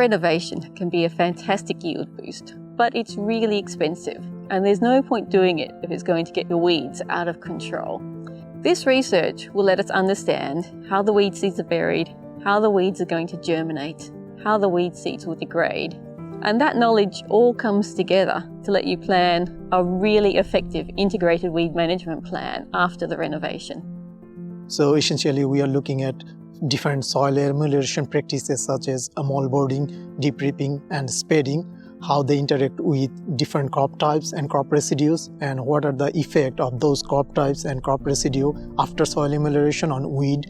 renovation can be a fantastic yield boost, but it's really expensive and there's no point doing it if it's going to get your weeds out of control. This research will let us understand how the weed seeds are buried, how the weeds are going to germinate, how the weed seeds will degrade. And that knowledge all comes together to let you plan a really effective integrated weed management plan after the renovation. So essentially we are looking at different soil amelioration practices such as moldboarding, deep ripping and spading, how they interact with different crop types and crop residues, and what are the effect of those crop types and crop residue after soil amelioration on weed,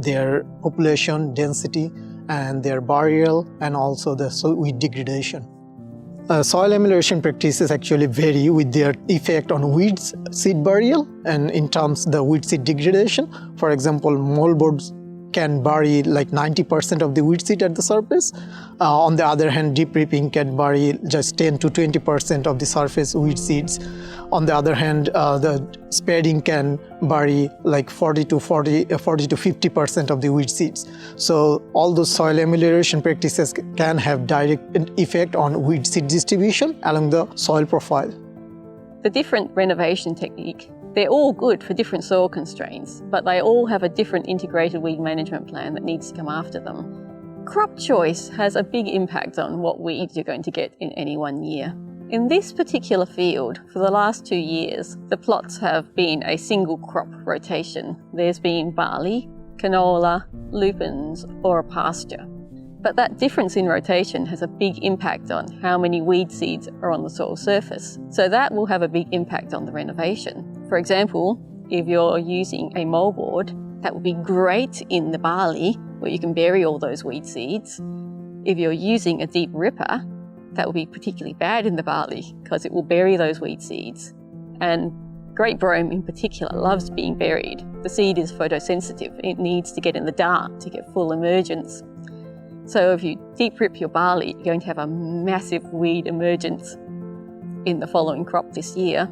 their population density and their burial, and also the weed degradation. Soil amelioration practices actually vary with their effect on weeds seed burial and in terms of the weed seed degradation. For example, moldboards can bury like 90% of the weed seed at the surface. On the other hand, deep ripping can bury just 10 to 20% of the surface weed seeds. On the other hand, the spading can bury like 40 to 50% of the weed seeds. So all those soil amelioration practices can have direct effect on weed seed distribution along the soil profile. The different renovation technique, they're all good for different soil constraints, but they all have a different integrated weed management plan that needs to come after them. Crop choice has a big impact on what weeds you're going to get in any one year. In this particular field, for the last 2 years, the plots have been a single crop rotation. There's been barley, canola, lupins, or a pasture. But that difference in rotation has a big impact on how many weed seeds are on the soil surface. So that will have a big impact on the renovation. For example, if you're using a moldboard, that would be great in the barley where you can bury all those weed seeds. If you're using a deep ripper, that will be particularly bad in the barley because it will bury those weed seeds. And grape brome in particular loves being buried. The seed is photosensitive. It needs to get in the dark to get full emergence. So if you deep rip your barley, you're going to have a massive weed emergence in the following crop this year.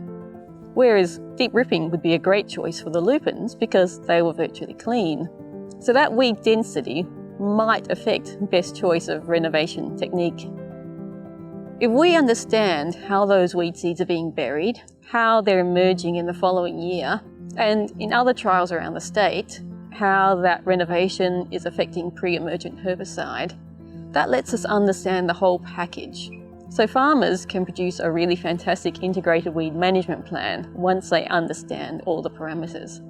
Whereas deep ripping would be a great choice for the lupins because they were virtually clean. So that weed density might affect best choice of renovation technique. If we understand how those weed seeds are being buried, how they're emerging in the following year, and in other trials around the state, how that renovation is affecting pre-emergent herbicide, that lets us understand the whole package. So farmers can produce a really fantastic integrated weed management plan once they understand all the parameters.